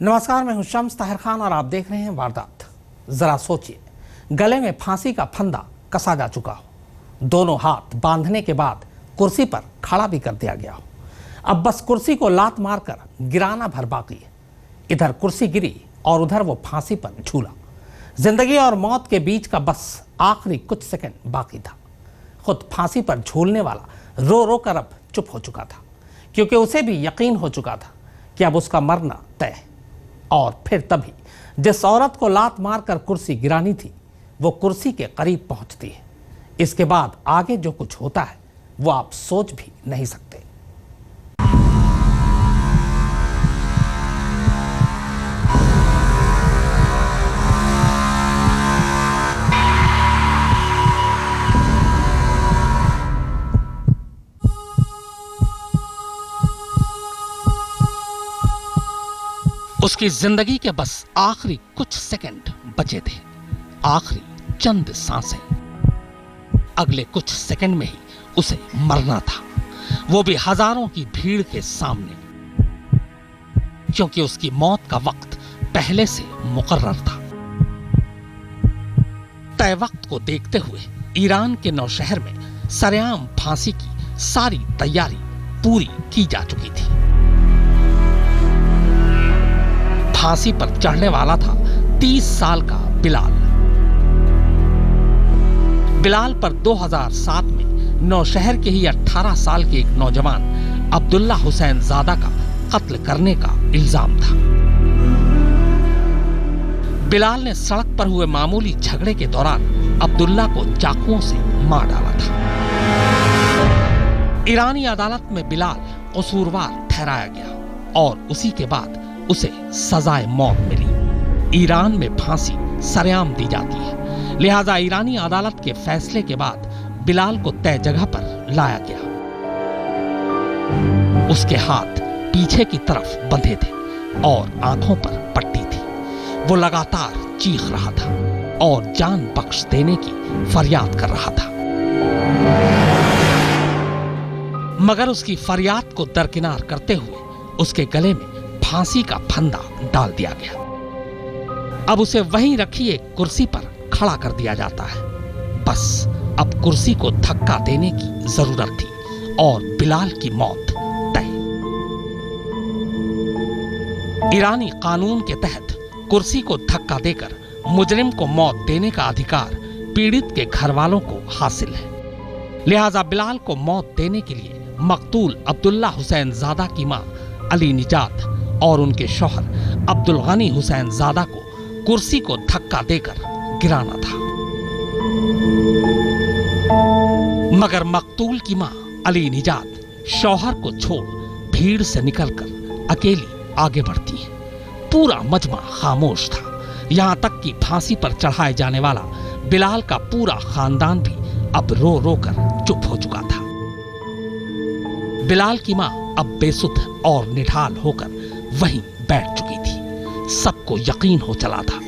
नमस्कार, मैं हूं शम्स ताहिर खान और आप देख रहे हैं वारदात। जरा सोचिए, गले में फांसी का फंदा कसा जा चुका हो, दोनों हाथ बांधने के बाद कुर्सी पर खड़ा भी कर दिया गया हो, अब बस कुर्सी को लात मारकर गिराना भर बाकी है। इधर कुर्सी गिरी और उधर वो फांसी पर झूला। जिंदगी और मौत के बीच का बस आखिरी कुछ सेकंड बाकी था। खुद फांसी पर झूलने वाला रो रो कर अब चुप हो चुका था, क्योंकि उसे भी यकीन हो चुका था कि अब उसका मरना तय है। और फिर तभी जिस औरत को लात मारकर कुर्सी गिरानी थी, वो कुर्सी के करीब पहुंचती है। इसके बाद आगे जो कुछ होता है वो आप सोच भी नहीं सकते। उसकी जिंदगी के बस आखिरी कुछ सेकंड बचे थे, आखिरी चंद सांसें। अगले कुछ सेकंड में ही उसे मरना था, वो भी हजारों की भीड़ के सामने, क्योंकि उसकी मौत का वक्त पहले से मुकर्रर था। तय वक्त को देखते हुए ईरान के नौशहर में सरेआम फांसी की सारी तैयारी पूरी की जा चुकी थी। फांसी पर चढ़ने वाला था 30 साल का बिलाल। बिलाल पर 2007 में नौशहर के ही 18 साल के एक नौजवान अब्दुल्ला हुसैन ज़ादा का कत्ल करने का इल्जाम था। बिलाल ने सड़क पर हुए मामूली झगड़े के दौरान अब्दुल्ला को चाकुओं से मार डाला था। ईरानी अदालत में बिलाल कसूरवार ठहराया गया और उसी के बाद उसे सजाए मौत मिली। ईरान में फांसी सरेआम दी जाती है, लिहाजा ईरानी अदालत के फैसले के बाद बिलाल को तय जगह पर लाया गया। उसके हाथ पीछे की तरफ बंधे थे और आंखों पर पट्टी थी। वो लगातार चीख रहा था और जान बख्श देने की फरियाद कर रहा था, मगर उसकी फरियाद को दरकिनार करते हुए उसके गले में फांसी का फंदा डाल दिया गया। अब उसे वहीं रखी एक कुर्सी पर खड़ा कर दिया जाता है। बस अब कुर्सी को धक्का देने की जरूरत थी और बिलाल की मौत तय। ईरानी कानून के तहत कुर्सी को धक्का देकर मुजरिम को मौत देने का अधिकार पीड़ित के घर वालों को हासिल है। लिहाजा बिलाल को मौत देने के लिए मकतूल अब्दुल्ला हुसैन ज़ादा की मां अली निजात और उनके शौहर अब्दुल गनी हुसैन ज़ादा को कुर्सी को धक्का देकर गिराना था। मगर मकतूल की मां अली निजात शौहर को छोड़ भीड़ से निकलकर अकेली आगे बढ़ती है। पूरा मजमा खामोश था, यहां तक कि फांसी पर चढ़ाए जाने वाला बिलाल का पूरा खानदान भी अब रो रो कर चुप हो चुका था। बिलाल की मां अब बेसुध और निढाल होकर वहीं बैठ चुकी थी। सबको यकीन हो चला था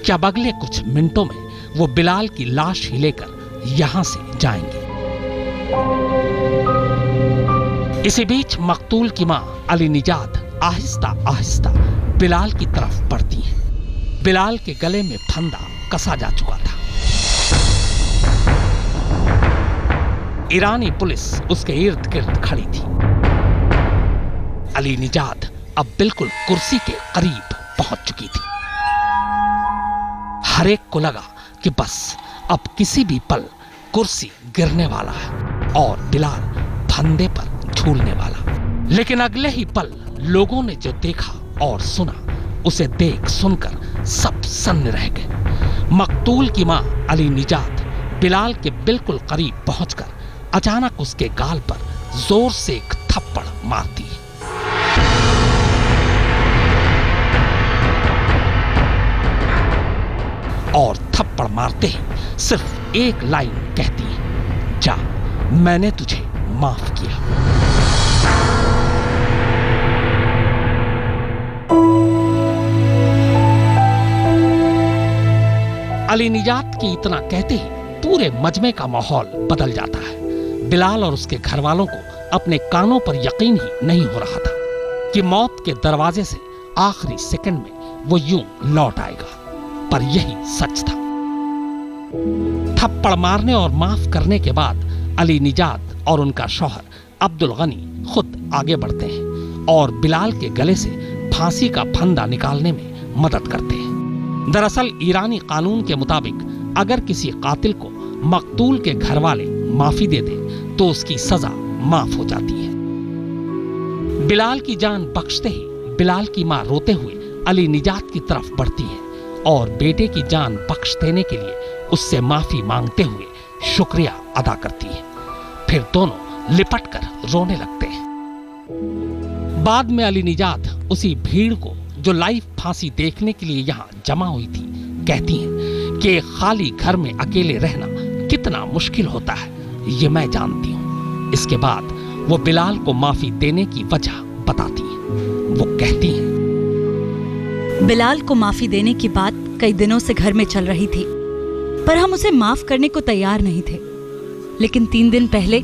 कि अब अगले कुछ मिनटों में वो बिलाल की लाश ही लेकर यहां से जाएंगे। इसी बीच मकतूल की मां अली निजात आहिस्ता आहिस्ता बिलाल की तरफ बढ़ती है। बिलाल के गले में फंदा कसा जा चुका था। ईरानी पुलिस उसके इर्द गिर्द खड़ी थी। अली निजात अब बिल्कुल कुर्सी के करीब पहुंच चुकी थी। हर एक को लगा कि बस अब किसी भी पल कुर्सी गिरने वाला है और बिलाल फंदे पर झूलने वाला। लेकिन अगले ही पल लोगों ने जो देखा और सुना, उसे देख सुनकर सब सन्न रह गए। मकतूल की मां अली निजात बिलाल के बिल्कुल करीब पहुंचकर अचानक उसके गाल पर जोर से एक थप्पड़ मारती है। और थप्पड़ मारते ही सिर्फ एक लाइन कहती है, जा, मैंने तुझे माफ किया। अली निजात की इतना कहते ही पूरे मजमे का माहौल बदल जाता है। बिलाल और उसके घर वालों को अपने कानों पर यकीन ही नहीं हो रहा था कि मौत के दरवाजे से आखिरी सेकंड में वो यूं लौट आएगा। पर यही सच था। थप्पड़ मारने और माफ करने के बाद अली निजात और उनका शौहर अब्दुल गनी खुद आगे बढ़ते हैं और बिलाल के गले से फांसी का फंदा निकालने में मदद करते हैं। दरअसल ईरानी कानून के मुताबिक अगर किसी कातिल को मकतूल के घर वाले माफी दे दें तो उसकी सजा माफ हो जाती है। बिलाल की जान बख्शते ही बिलाल की मां रोते हुए अली निजात की तरफ बढ़ती है और बेटे की जान बख्श देने के लिए उससे माफी मांगते हुए शुक्रिया अदा करती है। फिर दोनों लिपटकर रोने लगते हैं। बाद में अली निजात उसी भीड़ को जो लाइव फांसी देखने के लिए यहां जमा हुई थी कहती हैं कि खाली घर में अकेले रहना कितना मुश्किल होता है, ये मैं जानती हूं। इसके बाद वो बिलाल को माफी देने की वजह बताती हैं। वो कहती हैं, बिलाल को माफी देने की बात कई दिनों से घर में चल रही थी, पर हम उसे माफ करने को तैयार नहीं थे। लेकिन 3 दिन पहले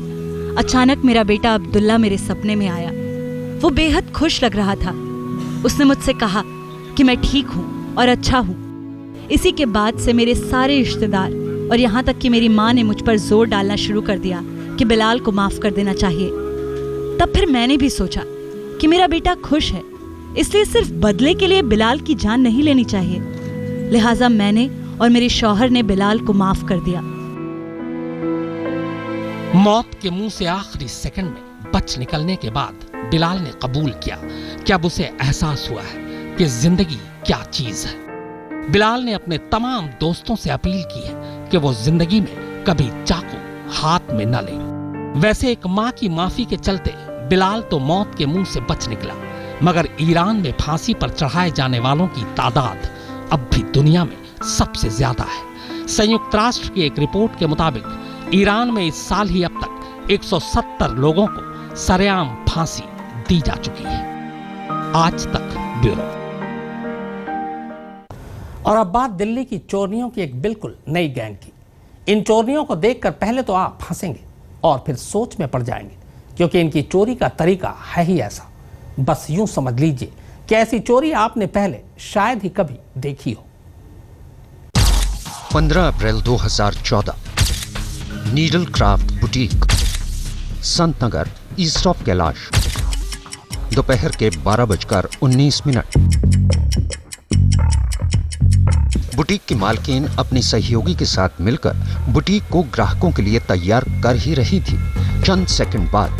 अचानक मेरा बेटा अब्दुल्ला मेरे सपने में आया। वो बेहद खुश लग रहा था। उसने मुझसे कहा कि मैं ठीक हूँ और अच्छा हूँ। इसी के बाद से मेरे सारे रिश्तेदार और यहाँ तक कि मेरी माँ ने मुझ पर जोर डालना शुरू कर दिया कि बिलाल को माफ कर देना चाहिए। तब फिर मैंने भी सोचा कि मेरा बेटा खुश है, इसलिए सिर्फ बदले के लिए बिलाल की जान नहीं लेनी चाहिए। लिहाजा मैंने और मेरे शौहर ने बिलाल को माफ कर दिया। मौत के मुंह से आखिरी सेकंड में बच निकलने के बाद बिलाल ने कबूल किया कि अब उसे एहसास हुआ है कि जिंदगी क्या चीज है। बिलाल ने अपने तमाम दोस्तों से अपील की है कि वो जिंदगी में कभी चाकू हाथ में न ले। वैसे एक माँ की माफी के चलते बिलाल तो मौत के मुंह से बच निकला, मगर ईरान में फांसी पर चढ़ाए जाने वालों की तादाद अब भी दुनिया में सबसे ज्यादा है। संयुक्त राष्ट्र की एक रिपोर्ट के मुताबिक ईरान में इस साल ही अब तक 170 लोगों को सरेआम फांसी दी जा चुकी है। आज तक ब्यूरो। और अब बात दिल्ली की चोरियों की एक बिल्कुल नई गैंग की। इन चोरियों को देखकर पहले तो आप हंसेंगे और फिर सोच में पड़ जाएंगे, क्योंकि इनकी चोरी का तरीका है ही ऐसा। बस यूं समझ लीजिए कि ऐसी चोरी आपने पहले शायद ही कभी देखी हो। 15 अप्रैल 2014 needle craft boutique, Sant Nagar, east of Kailash. दोपहर के 12:19। बुटीक की मालकिन अपनी सहयोगी के साथ मिलकर बुटीक को ग्राहकों के लिए तैयार कर ही रही थी। चंद सेकंड बाद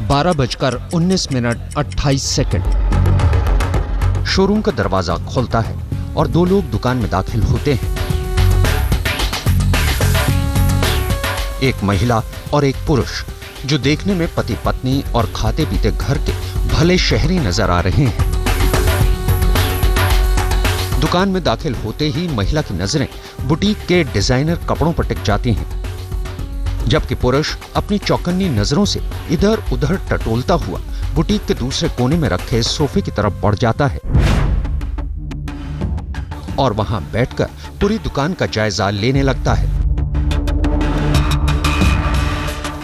12:19:28। शोरूम का दरवाजा खुलता है और 2 लोग दुकान में दाखिल होते हैं। एक महिला और एक पुरुष, जो देखने में पति पत्नी और खाते पीते घर के भले शहरी नजर आ रहे हैं। दुकान में दाखिल होते ही महिला की नजरें बुटीक के डिजाइनर कपड़ों पर टिक जाती हैं, जबकि पुरुष अपनी चौकन्नी नजरों से इधर उधर टटोलता हुआ बुटीक के दूसरे कोने में रखे सोफे की तरफ बढ़ जाता है और वहां बैठकर पूरी दुकान का जायजा लेने लगता है।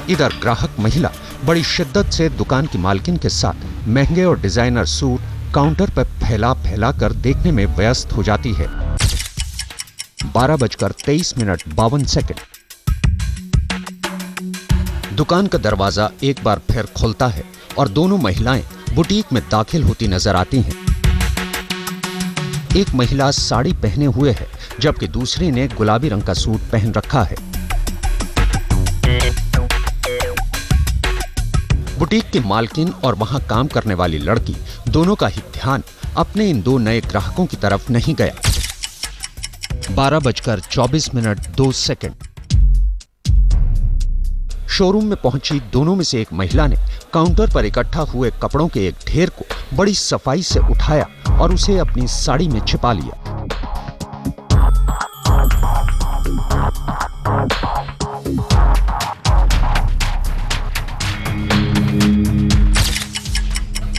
इधर ग्राहक महिला बड़ी शिद्दत से दुकान की मालकिन के साथ महंगे और डिजाइनर सूट काउंटर पर फैला फैला कर देखने में व्यस्त हो जाती है। 12:23:52। दुकान का दरवाजा एक बार फिर खुलता है और दोनों महिलाएं बुटीक में दाखिल होती नजर आती हैं। एक महिला साड़ी पहने हुए है, जबकि दूसरी ने गुलाबी रंग का सूट पहन रखा है। बुटीक की मालकिन और वहां काम करने वाली लड़की दोनों का ही ध्यान अपने इन 2 नए ग्राहकों की तरफ नहीं गया। 12:24:02। शोरूम में पहुंची दोनों में से एक महिला ने काउंटर पर इकट्ठा हुए कपड़ों के एक ढेर को बड़ी सफाई से उठाया और उसे अपनी साड़ी में छिपा लिया।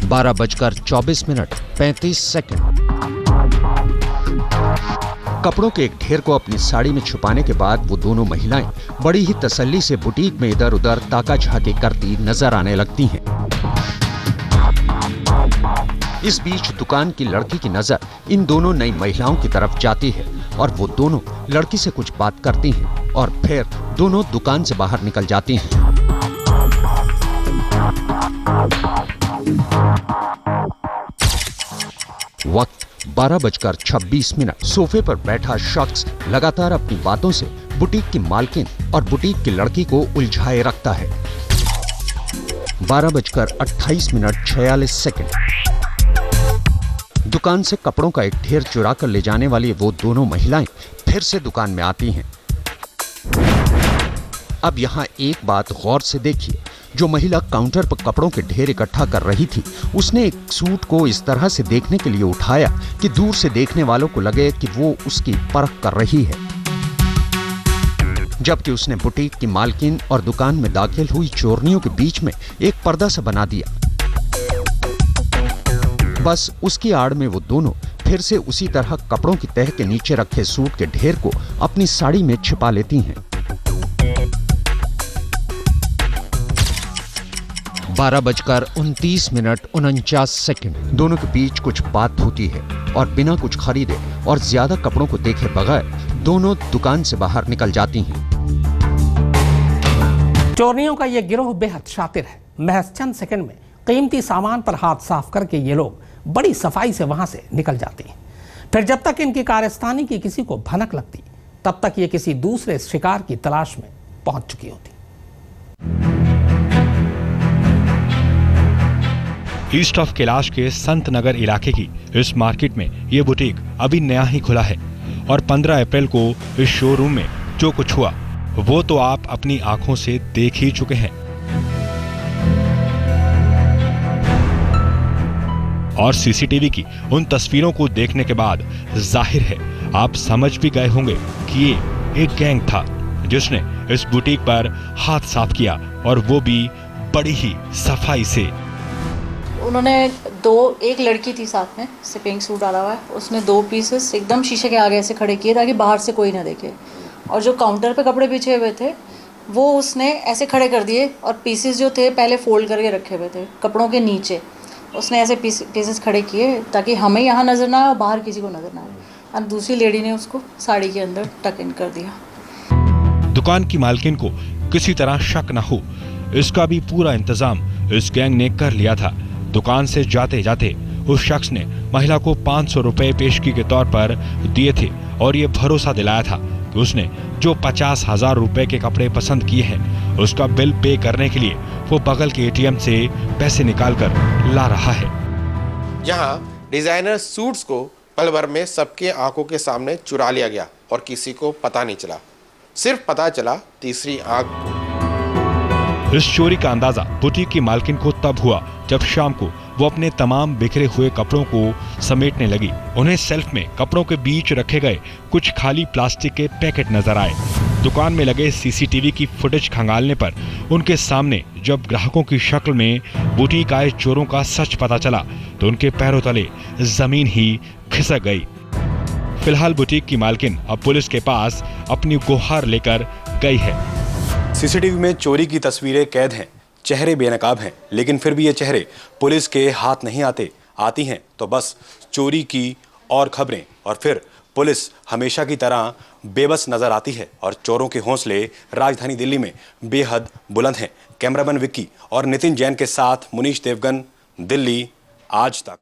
बारह 12:24:35। कपड़ों के एक ढेर को अपनी साड़ी में छुपाने के बाद वो दोनों महिलाएं बड़ी ही तसल्ली से बुटीक में इधर उधर ताका झाकी करती नजर आने लगती हैं। इस बीच दुकान की लड़की की नजर इन दोनों नई महिलाओं की तरफ जाती है और वो दोनों लड़की से कुछ बात करती हैं और फिर दोनों दुकान से बाहर निकल जाती हैं। वक्त 12:26। सोफे पर बैठा शख्स लगातार अपनी बातों से बुटीक की मालकिन और बुटीक की लड़की को उलझाए रखता है। 12:28:46। दुकान से कपड़ों का एक ढेर चुरा कर ले जाने वाली वो दोनों महिलाएं फिर से दुकान में आती हैं। अब यहाँ एक बात गौर से देखिए, जो महिला काउंटर पर कपड़ों के ढेर इकट्ठा कर रही थी, उसने एक सूट को इस तरह से देखने के लिए उठाया कि दूर से देखने वालों को लगे कि वो उसकी परख कर रही है, जबकि उसने बुटीक की मालकिन और दुकान में दाखिल हुई चोरनियों के बीच में एक पर्दा सा बना दिया। बस उसकी आड़ में वो दोनों फिर से उसी तरह कपड़ों की तह के नीचे रखे सूट के ढेर को अपनी साड़ी में छिपा लेती हैं। 12:29:49। दोनों के बीच कुछ बात होती है और बिना कुछ खरीदे और ज्यादा कपड़ों को देखे बगैर दोनों दुकान से बाहर निकल जाती हैं। चोरियों का यह गिरोह बेहद शातिर है। महज चंद सेकंड में कीमती सामान पर हाथ साफ करके ये लोग बड़ी सफाई से वहां से निकल जाते हैं। फिर जब तक इनकी कारस्तानी की किसी को भनक लगती, तब तक ये किसी दूसरे शिकार की तलाश में पहुंच चुकी होती। ईस्ट ऑफ कैलाश के संत नगर इलाके की इस मार्केट में ये बुटीक अभी नया ही खुला है और 15 अप्रैल को इस शोरूम में जो कुछ हुआ वो तो आप अपनी आंखों से देख ही चुके हैं। और सीसीटीवी की उन तस्वीरों को देखने के बाद जाहिर है आप समझ भी गए होंगे कि ये एक गैंग था जिसने इस बुटीक पर हाथ साफ किया और वो भी बड़ी ही सफाई से। उन्होंने एक लड़की थी साथ में, से पिंक सूट डाला हुआ है, उसने 2 पीसेस एकदम शीशे के आगे ऐसे खड़े किए ताकि बाहर से कोई ना देखे, और जो काउंटर पे कपड़े बिछे हुए थे वो उसने ऐसे खड़े कर दिए और पीसेस जो थे पहले फोल्ड करके रखे हुए थे कपड़ों के नीचे, उसने ऐसे पीसेस खड़े किए ताकि हमें यहाँ नज़र ना आए और बाहर किसी को नज़र ना आए, और दूसरी लेडी ने उसको साड़ी के अंदर टक इन कर दिया। दुकान की मालकिन को किसी तरह शक न हो, इसका भी पूरा इंतजाम इस गैंग ने कर लिया था। दुकान से जाते जाते उस शख्स ने महिला को 500 रुपए पेशगी के तौर पर दिए थे और ये भरोसा दिलाया था कि उसने जो 50,000 रुपए के कपड़े पसंद किए हैं उसका बिल पे करने के लिए वो बगल के एटीएम से पैसे निकाल कर ला रहा है। यहाँ डिजाइनर सूट्स को पल भर में सबके आंखों के सामने चुरा लिया गया और किसी को पता नहीं चला, सिर्फ पता चला तीसरी आंख को। इस चोरी का अंदाजा बुटीक की मालकिन को तब हुआ जब शाम को वो अपने तमाम बिखरे हुए कपड़ों को समेटने लगी। उन्हें शेल्फ में कपड़ों के बीच रखे गए कुछ खाली प्लास्टिक के पैकेट नजर आए। दुकान में लगे सीसीटीवी की फुटेज खंगालने पर उनके सामने जब ग्राहकों की शक्ल में बुटीक आए चोरों का सच पता चला तो उनके पैरों तले जमीन ही खिसक गई। फिलहाल बुटीक की मालकिन अब पुलिस के पास अपनी गुहार लेकर गई है। सीसीटीवी में चोरी की तस्वीरें कैद हैं, चेहरे बेनकाब हैं, लेकिन फिर भी ये चेहरे पुलिस के हाथ नहीं आती हैं तो बस चोरी की और खबरें, और फिर पुलिस हमेशा की तरह बेबस नजर आती है और चोरों के हौसले राजधानी दिल्ली में बेहद बुलंद हैं। कैमरामैन विक्की और नितिन जैन के साथ मुनीश देवगन, दिल्ली आज तक।